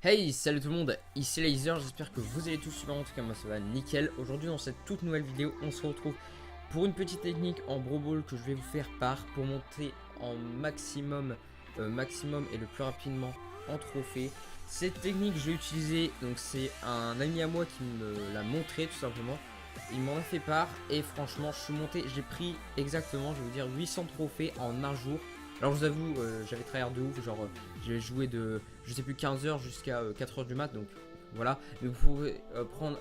Hey, salut tout le monde, ici Laser, j'espère que vous allez tous super, en tout cas moi ça va nickel. Aujourd'hui dans cette toute nouvelle vidéo, on se retrouve pour une petite technique en Brawl Ball que je vais vous faire part pour monter en maximum et le plus rapidement en trophée. Cette technique je l'ai utilisée, donc c'est un ami à moi qui me l'a montré tout simplement. Il m'en a fait part et franchement je suis monté, j'ai pris exactement, je vais vous dire 800 trophées en un jour. Alors je vous avoue, j'avais tryhard de ouf, genre j'ai joué de je sais plus 15h jusqu'à 4h du mat, donc voilà. Mais vous pouvez prendre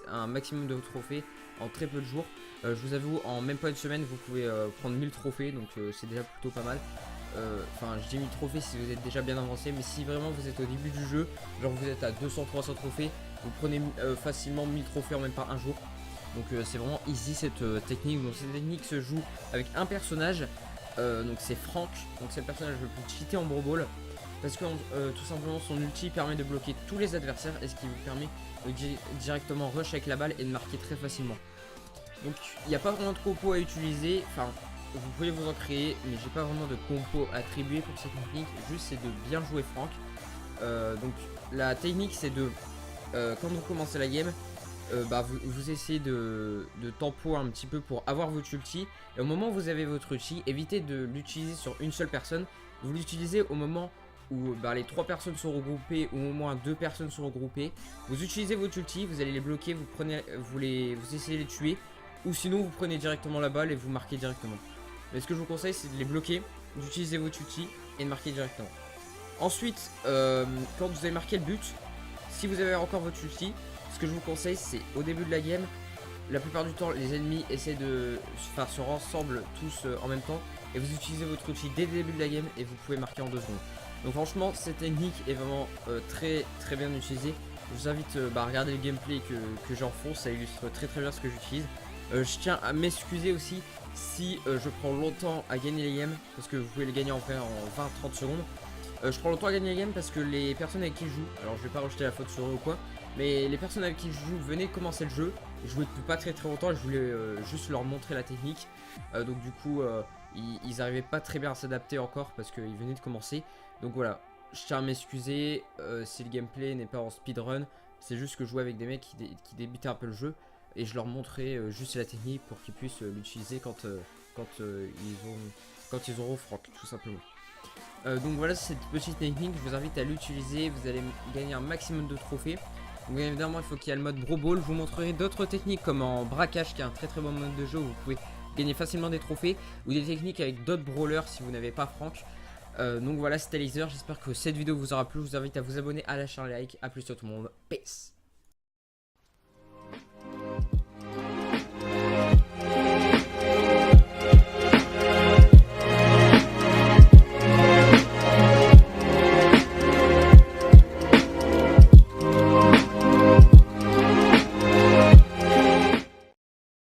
un maximum de trophées en très peu de jours. Je vous avoue, en même pas une semaine, vous pouvez prendre 1000 trophées, donc c'est déjà plutôt pas mal. Enfin, je dis 1000 trophées si vous êtes déjà bien avancé, mais si vraiment vous êtes au début du jeu, genre vous êtes à 200-300 trophées, vous prenez facilement 1000 trophées en même pas un jour. Donc c'est vraiment easy cette technique. Donc cette technique se joue avec un personnage. Donc c'est Franck, donc c'est le personnage le plus cheaté en Brawl Ball parce que tout simplement son ulti permet de bloquer tous les adversaires et ce qui vous permet de directement rush avec la balle et de marquer très facilement. Donc il n'y a pas vraiment de compo à utiliser, enfin vous pouvez vous en créer mais j'ai pas vraiment de compo attribué pour cette technique, juste c'est de bien jouer Franck. Donc la technique c'est de quand vous commencez la game, vous essayez de tempo un petit peu pour avoir votre ulti. Et au moment où vous avez votre ulti, évitez de l'utiliser sur une seule personne. Vous l'utilisez au moment où les 3 personnes sont regroupées ou au moins 2 personnes sont regroupées. Vous utilisez votre ulti, vous allez les bloquer, vous essayez de les tuer. Ou sinon vous prenez directement la balle et vous marquez directement. Mais ce que je vous conseille c'est de les bloquer, d'utiliser votre ulti et de marquer directement. Ensuite, quand vous avez marqué le but, si vous avez encore votre ulti, ce que je vous conseille c'est au début de la game, la plupart du temps les ennemis essaient de se rassemblent tous en même temps et vous utilisez votre outil dès le début de la game et vous pouvez marquer en 2 secondes. Donc franchement cette technique est vraiment très bien utilisée. Je vous invite à regarder le gameplay que j'en fais, ça illustre très bien ce que j'utilise. Je tiens à m'excuser aussi si je prends longtemps à gagner les games, parce que vous pouvez les gagner en vrai en 20-30 secondes. Je prends longtemps à gagner les games parce que les personnes avec qui je joue, alors je vais pas rejeter la faute sur eux ou quoi, mais les personnes avec qui je joue venaient de commencer le jeu. Je jouais depuis pas très longtemps et je voulais juste leur montrer la technique. Donc du coup ils arrivaient pas très bien à s'adapter encore parce qu'ils venaient de commencer. Donc voilà, je tiens à m'excuser si le gameplay n'est pas en speedrun. C'est juste que je jouais avec des mecs qui débutaient un peu le jeu et je leur montrais juste la technique pour qu'ils puissent l'utiliser quand ils auront Franck, tout simplement. Donc voilà cette petite technique, je vous invite à l'utiliser, vous allez gagner un maximum de trophées. Donc bien évidemment il faut qu'il y ait le mode Brawl Ball, je vous montrerai d'autres techniques comme en braquage qui est un très bon mode de jeu où vous pouvez gagner facilement des trophées, ou des techniques avec d'autres brawlers si vous n'avez pas Franck. Donc voilà c'était Laser, j'espère que cette vidéo vous aura plu, je vous invite à vous abonner, à lâcher un like, à plus tout le monde, peace.